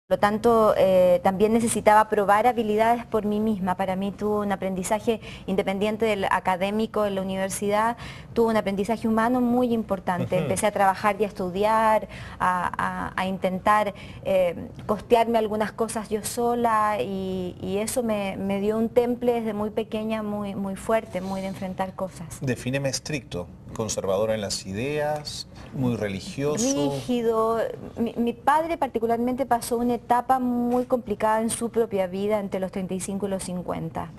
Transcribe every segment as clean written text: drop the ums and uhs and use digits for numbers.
Por lo tanto, también necesitaba probar habilidades por mí misma. Para mí tuvo un aprendizaje independiente del académico en la universidad, tuvo un aprendizaje humano muy importante. Empecé a trabajar y a estudiar, a intentar costearme algunas cosas yo sola y eso me dio un temple desde muy pequeña muy fuerte, muy de enfrentar cosas. Defíneme estricto, conservadora en las ideas, muy religioso. Rígido. Mi padre particularmente pasó una etapa muy complicada en su propia vida entre los 35 y los 50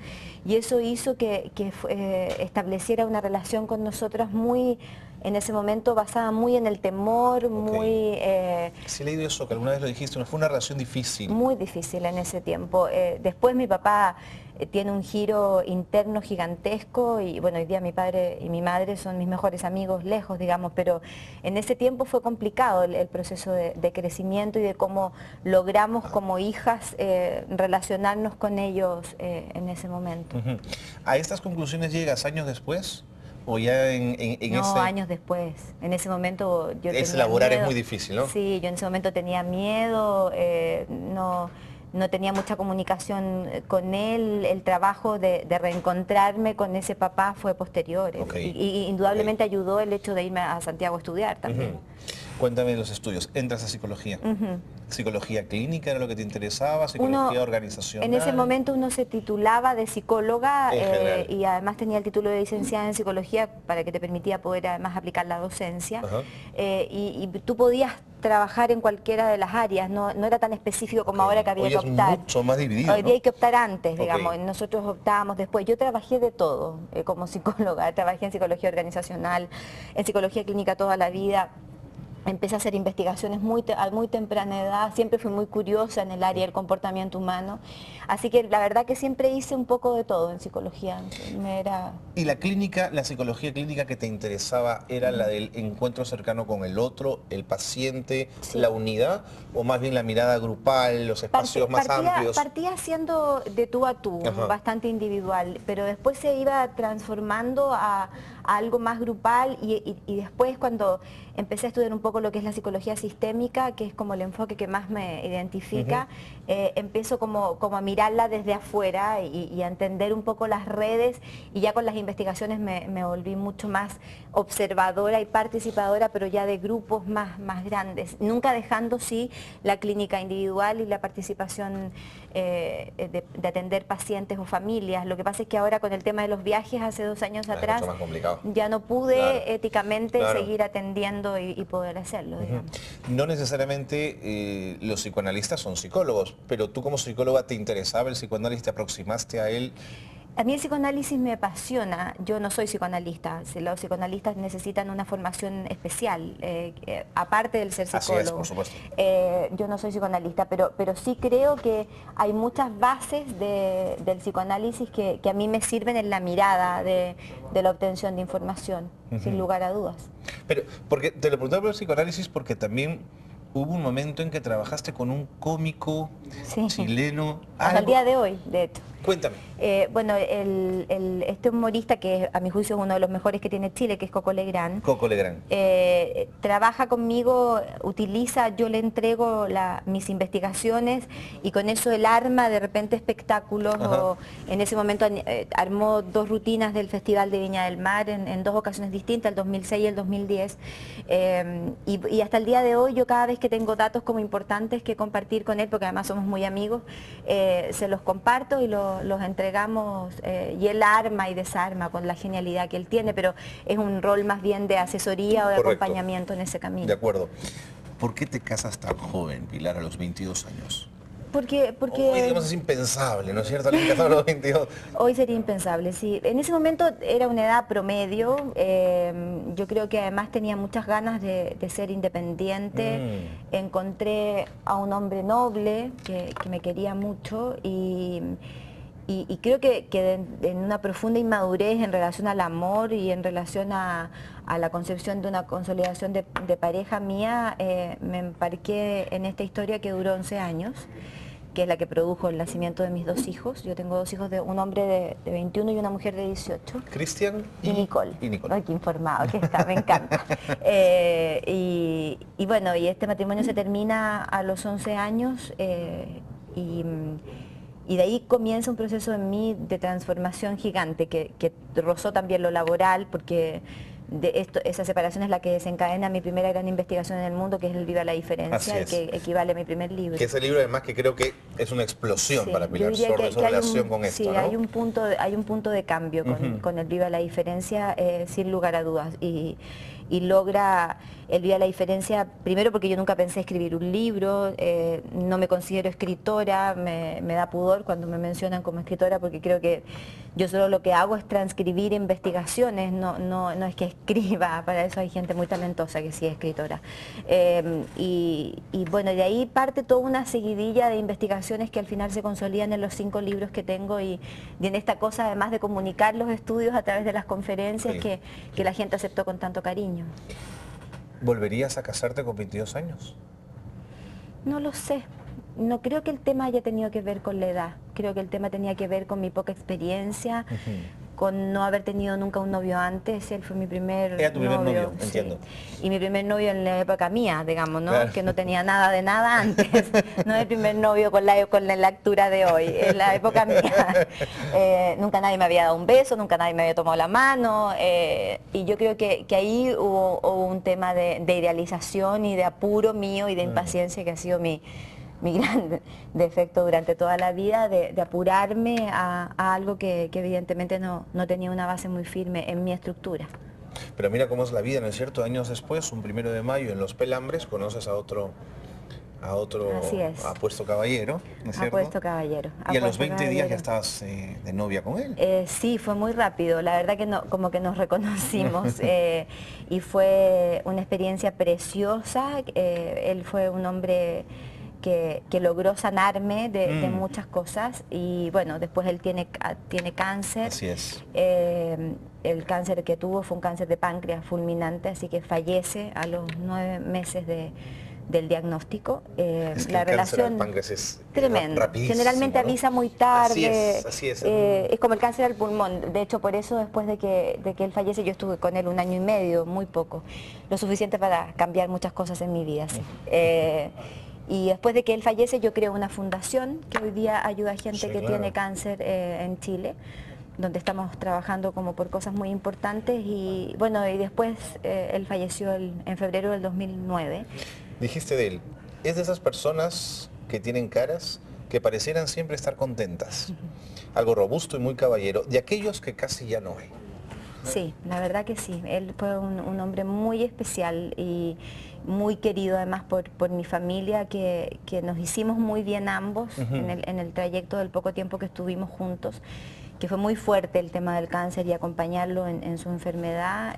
y eso hizo que estableciera una relación con nosotras muy, en ese momento basada muy en el temor, muy... Sí he leído eso, que alguna vez lo dijiste, fue una relación difícil. Muy difícil en ese tiempo. Después mi papá tiene un giro interno gigantesco y bueno, hoy día mi padre y mi madre son mis mejores amigos lejos, digamos, pero en ese tiempo fue complicado el proceso de crecimiento y de cómo logramos como hijas relacionarnos con ellos en ese momento. ¿A estas conclusiones llegas años después? ¿O ya No, años después. En ese momento yo tenía laborar miedo. es muy difícil, ¿no? Sí, yo en ese momento tenía miedo, no tenía mucha comunicación con él. El trabajo de reencontrarme con ese papá fue posterior. Y indudablemente ayudó el hecho de irme a Santiago a estudiar también. Cuéntame de los estudios. Entras a psicología. ¿Psicología clínica era lo que te interesaba? ¿Psicología organizacional? En ese momento uno se titulaba de psicóloga y además tenía el título de licenciada en psicología para que te permitía poder además aplicar la docencia. Y tú podías trabajar en cualquiera de las áreas, no era tan específico como ahora que había que optar. Es mucho más dividido, Hoy día hay que optar antes, digamos, nosotros optábamos después. Yo trabajé de todo como psicóloga, trabajé en psicología organizacional, en psicología clínica toda la vida. Empecé a hacer investigaciones a muy temprana edad, siempre fui muy curiosa en el área del comportamiento humano, así que la verdad que siempre hice un poco de todo en psicología. ¿Y la clínica, la psicología clínica que te interesaba era la del encuentro cercano con el otro, el paciente, la unidad, o más bien la mirada grupal, los espacios más amplios? Partía siendo de tú a tú, bastante individual, pero después se iba transformando a algo más grupal y después cuando empecé a estudiar un poco lo que es la psicología sistémica, que es como el enfoque que más me identifica, empiezo como a mirarla desde afuera y a entender un poco las redes y ya con las investigaciones me volví mucho más observadora y participadora, pero ya de grupos más grandes, nunca dejando sí la clínica individual y la participación de atender pacientes o familias. Lo que pasa es que ahora con el tema de los viajes hace 2 años atrás ya no pude éticamente seguir atendiendo y poder hacerlo. No necesariamente los psicoanalistas son psicólogos, pero tú como psicóloga te interesaba el psicoanálisis, te aproximaste a él. A mí el psicoanálisis me apasiona, yo no soy psicoanalista, los psicoanalistas necesitan una formación especial, aparte del ser psicólogo. Así es, por supuesto. Yo no soy psicoanalista, pero sí creo que hay muchas bases del psicoanálisis que a mí me sirven en la mirada de la obtención de información, sin lugar a dudas. Pero, porque te lo preguntaba por el psicoanálisis porque también hubo un momento en que trabajaste con un cómico chileno. Hasta el día de hoy, de hecho. Cuéntame. Bueno, este humorista que a mi juicio es uno de los mejores que tiene Chile, que es Coco Legrand. Coco Legrand. Trabaja conmigo, yo le entrego mis investigaciones y con eso él arma de repente espectáculos. En ese momento armó 2 rutinas del Festival de Viña del Mar en 2 ocasiones distintas, el 2006 y el 2010. Y hasta el día de hoy yo cada vez que tengo datos como importantes que compartir con él, porque además somos muy amigos, se los comparto y los entregamos y él arma y desarma con la genialidad que él tiene, pero es un rol más bien de asesoría o de acompañamiento en ese camino. De acuerdo. ¿Por qué te casas tan joven, Pilar, a los 22 años? Porque hoy, digamos, es impensable, ¿no es cierto? Alguien casado a los 22. Hoy sería impensable, sí. En ese momento era una edad promedio. Yo creo que además tenía muchas ganas de ser independiente. Encontré a un hombre noble que me quería mucho y creo que en una profunda inmadurez en relación al amor y en relación a la concepción de una consolidación de pareja mía, me embarqué en esta historia que duró 11 años. que es la que produjo el nacimiento de mis 2 hijos. Yo tengo 2 hijos, un hombre de 21 y una mujer de 18. Cristian y Nicole. Ay, qué informado que está, me encanta. Y bueno, y este matrimonio se termina a los 11 años y de ahí comienza un proceso en mí de transformación gigante que rozó también lo laboral, porque esa separación es la que desencadena mi primera gran investigación en el mundo, que es el Viva la Diferencia, que equivale a mi primer libro. Que ese libro además que creo que es una explosión para Pilar sobre su relación con esto, ¿no? Hay un punto de cambio con el Viva la Diferencia, sin lugar a dudas, y logra el Viva la Diferencia, primero porque yo nunca pensé escribir un libro, no me considero escritora, me da pudor cuando me mencionan como escritora, porque creo que yo solo lo que hago es transcribir investigaciones, no es que escriba, para eso hay gente muy talentosa que sí es escritora. Y bueno, de ahí parte toda una seguidilla de investigaciones que al final se consolidan en los 5 libros que tengo y en esta cosa además de comunicar los estudios a través de las conferencias que la gente aceptó con tanto cariño. ¿Volverías a casarte con 22 años? No lo sé. No creo que el tema haya tenido que ver con la edad. Creo que el tema tenía que ver con mi poca experiencia, con no haber tenido nunca un novio antes. Él fue mi primer Era tu primer novio, sí. entiendo. Y mi primer novio en la época mía, digamos, ¿no? Claro. Que no tenía nada de nada antes. No el primer novio con la altura de hoy, en la época mía. Nunca nadie me había dado un beso, nunca nadie me había tomado la mano. Y yo creo que ahí hubo un tema de idealización y de apuro mío y de impaciencia que ha sido mi gran defecto durante toda la vida, de apurarme a algo que evidentemente no tenía una base muy firme en mi estructura. Pero mira cómo es la vida, ¿no es cierto? Años después, un 1 de mayo en Los Pelambres, conoces a otro apuesto caballero, ¿no es cierto? Apuesto caballero. Y a los 20 días ya estabas de novia con él. Sí, fue muy rápido, la verdad que como que nos reconocimos y fue una experiencia preciosa. Él fue un hombre que logró sanarme de muchas cosas y bueno, después él tiene cáncer. Así es. El cáncer que tuvo fue un cáncer de páncreas fulminante, así que fallece a los 9 meses del diagnóstico. Es que la el relación cáncer del páncreas es tremendo. Generalmente ¿no? avisa muy tarde. Así es. Es como el cáncer al pulmón. De hecho, por eso después de que él fallece, yo estuve con él 1 año y medio, muy poco. Lo suficiente para cambiar muchas cosas en mi vida. Sí. Y después de que él fallece, yo creo una fundación que hoy día ayuda a gente que tiene cáncer en Chile, donde estamos trabajando como por cosas muy importantes. Y bueno, y después él falleció en febrero del 2009. Dijiste de él, es de esas personas que tienen caras que parecieran siempre estar contentas. Algo robusto y muy caballero, de aquellos que casi ya no hay. Sí, la verdad que sí. Él fue un hombre muy especial y muy querido además por mi familia, que nos hicimos muy bien ambos en el trayecto del poco tiempo que estuvimos juntos, que fue muy fuerte el tema del cáncer y acompañarlo en su enfermedad.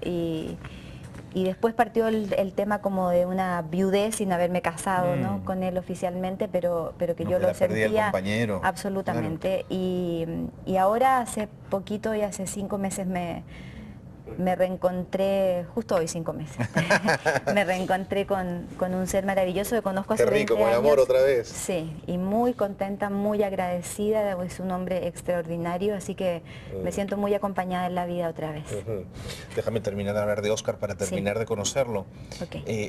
Y después partió el tema como de una viudez sin haberme casado ¿no? con él oficialmente, pero que yo lo sentía el compañero. Absolutamente. Claro. Y ahora hace poquito, y hace 5 meses me reencontré, justo hoy 5 meses, me reencontré con un ser maravilloso que conozco hace 20 años. Qué rico, con amor otra vez. Sí, y muy contenta, muy agradecida, es un hombre extraordinario, así que me siento muy acompañada en la vida otra vez. Déjame terminar de hablar de Óscar para terminar de conocerlo.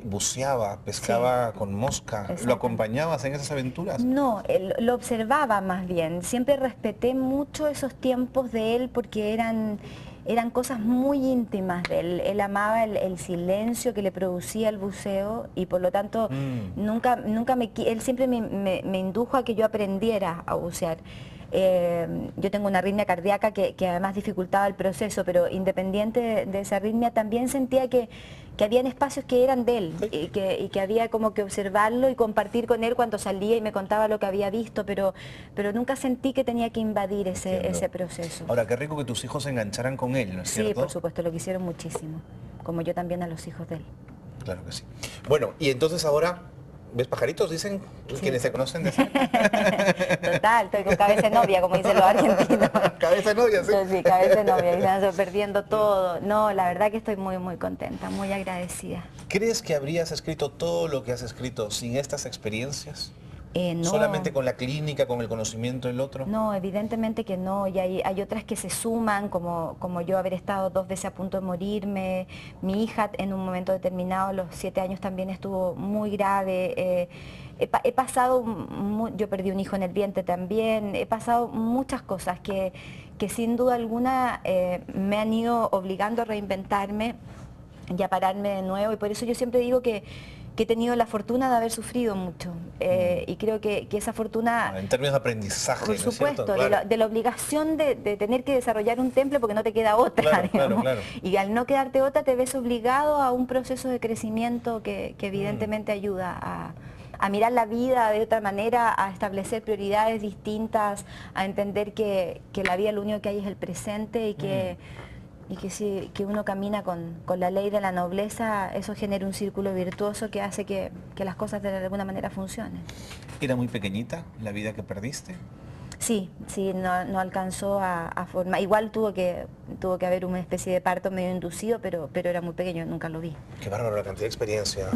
Buceaba, pescaba con mosca, ¿lo acompañabas en esas aventuras? No, lo observaba más bien, siempre respeté mucho esos tiempos de él porque eran cosas muy íntimas de él. Él amaba el silencio que le producía el buceo y por lo tanto él siempre me indujo a que yo aprendiera a bucear. Yo tengo una arritmia cardíaca que además dificultaba el proceso, pero independiente de esa arritmia también sentía que habían espacios que eran de él y que había como que observarlo y compartir con él cuando salía y me contaba lo que había visto, pero nunca sentí que tenía que invadir ese proceso. Ahora, qué rico que tus hijos se engancharan con él, ¿no es cierto? Sí, por supuesto, lo quisieron muchísimo, como yo también a los hijos de él. Claro que sí. Bueno, y entonces ahora... ¿Ves pajaritos? Dicen quienes se conocen de cerca. Total, estoy con cabeza de novia, como dicen los argentinos. Cabeza de novia, sí. Sí, cabeza de novia, y se van perdiendo todo. No, la verdad que estoy muy, muy contenta, muy agradecida. ¿Crees que habrías escrito todo lo que has escrito sin estas experiencias? No. ¿Solamente con la clínica, con el conocimiento del otro? No, evidentemente que no, y hay otras que se suman, como yo haber estado 2 veces a punto de morirme. Mi hija en un momento determinado, a los 7 años, también estuvo muy grave. He pasado, yo perdí un hijo en el vientre también, he pasado muchas cosas que sin duda alguna me han ido obligando a reinventarme y a pararme de nuevo, y por eso yo siempre digo que he tenido la fortuna de haber sufrido mucho, y creo que esa fortuna... En términos de aprendizaje, Por supuesto, ¿no es cierto? Claro. de la obligación de tener que desarrollar un temple porque no te queda otra, Claro. Y al no quedarte otra te ves obligado a un proceso de crecimiento que evidentemente ayuda a mirar la vida de otra manera, a establecer prioridades distintas, a entender que la vida lo único que hay es el presente y que si uno camina con la ley de la nobleza, eso genera un círculo virtuoso que hace que las cosas de alguna manera funcionen. ¿Era muy pequeñita la vida que perdiste? Sí, no alcanzó a formar. Igual tuvo que haber una especie de parto medio inducido, pero era muy pequeño, nunca lo vi. Qué bárbaro la cantidad de experiencia,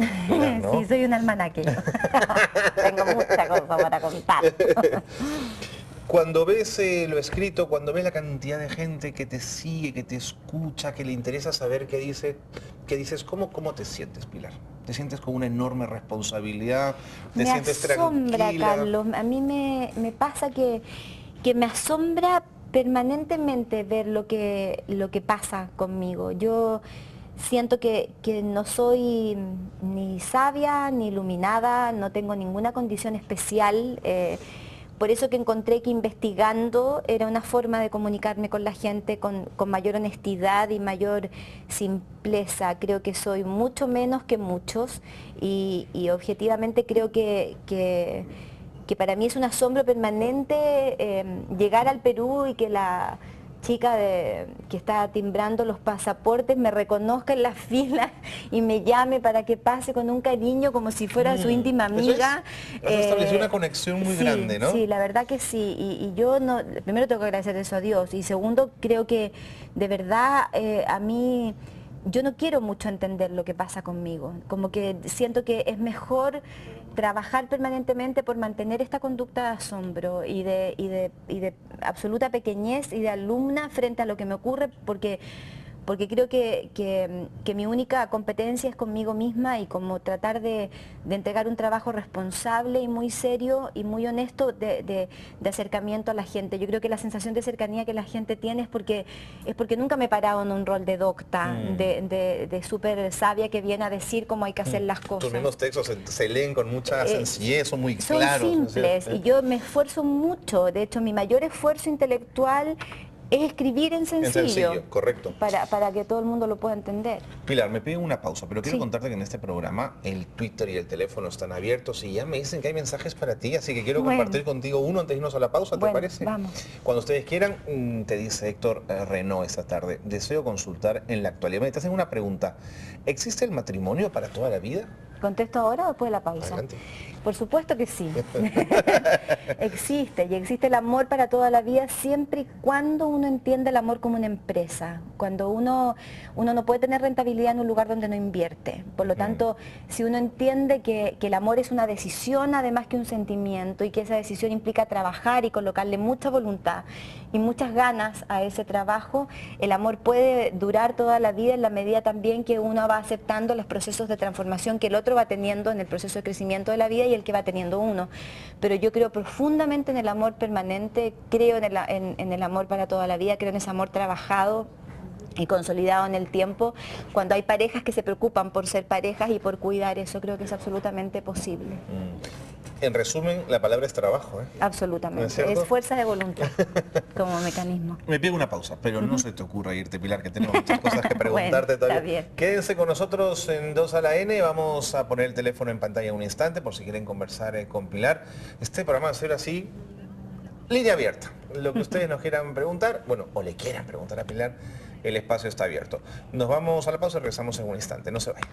¿no? Sí, soy un almanaque. Tengo mucha cosa para contar. Cuando ves lo escrito, cuando ves la cantidad de gente que te sigue, que te escucha, que le interesa saber qué dices, ¿cómo te sientes, Pilar? ¿Te sientes con una enorme responsabilidad? ¿Te sientes asombra, tranquila? Carlos. A mí me pasa que me asombra permanentemente ver lo que pasa conmigo. Yo siento que no soy ni sabia ni iluminada, no tengo ninguna condición especial. Por eso que encontré que investigando era una forma de comunicarme con la gente con mayor honestidad y mayor simpleza. Creo que soy mucho menos que muchos y objetivamente creo que para mí es un asombro permanente llegar al Perú y que la chica que está timbrando los pasaportes me reconozca en la fila y me llame para que pase con un cariño como si fuera su íntima amiga. Has establecido una conexión muy grande, ¿no? Sí, la verdad que sí. Y yo primero tengo que agradecer eso a Dios. Y segundo, creo que de verdad a mí... Yo no quiero mucho entender lo que pasa conmigo, como que siento que es mejor trabajar permanentemente por mantener esta conducta de asombro y de absoluta pequeñez y de alumna frente a lo que me ocurre, porque creo que mi única competencia es conmigo misma y como tratar de entregar un trabajo responsable y muy serio y muy honesto de acercamiento a la gente. Yo creo que la sensación de cercanía que la gente tiene es porque nunca me he parado en un rol de docta, de súper sabia que viene a decir cómo hay que hacer las cosas. Tus mismos textos se leen con mucha sencillez, son muy claros. Son simples y yo me esfuerzo mucho. De hecho, mi mayor esfuerzo intelectual es escribir en sencillo. En sencillo, correcto. Para que todo el mundo lo pueda entender. Pilar, me piden una pausa, pero quiero contarte que en este programa el Twitter y el teléfono están abiertos y ya me dicen que hay mensajes para ti, así que quiero compartir contigo uno antes de irnos a la pausa, ¿te parece? Vamos. Cuando ustedes quieran, te dice Héctor Renaud esta tarde, deseo consultar en la actualidad. Me te hacen una pregunta, ¿existe el matrimonio para toda la vida? ¿Contesto ahora o después de la pausa? Adelante. Por supuesto que sí. Existe, y existe el amor para toda la vida siempre y cuando uno entiende el amor como una empresa. Cuando uno no puede tener rentabilidad en un lugar donde no invierte. Por lo tanto, si uno entiende que el amor es una decisión además que un sentimiento y que esa decisión implica trabajar y colocarle mucha voluntad y muchas ganas a ese trabajo, el amor puede durar toda la vida en la medida también que uno va aceptando los procesos de transformación que el otro va teniendo en el proceso de crecimiento de la vida y el que va teniendo uno. Pero yo creo profundamente en el amor permanente, creo en el amor para toda la vida, creo en ese amor trabajado y consolidado en el tiempo. Cuando hay parejas que se preocupan por ser parejas y por cuidar eso, creo que es absolutamente posible. En resumen, la palabra es trabajo, ¿eh? Absolutamente, ¿No es fuerza de voluntad como mecanismo. Me pido una pausa, pero no se te ocurra irte, Pilar, que tenemos muchas cosas que preguntarte Bueno, todavía. está bien. Quédense con nosotros en 2 a la N, vamos a poner el teléfono en pantalla un instante por si quieren conversar con Pilar. Este programa va a ser así, línea abierta. Lo que ustedes nos quieran preguntar, bueno, o le quieran preguntar a Pilar, el espacio está abierto. Nos vamos a la pausa y regresamos en un instante, no se vayan.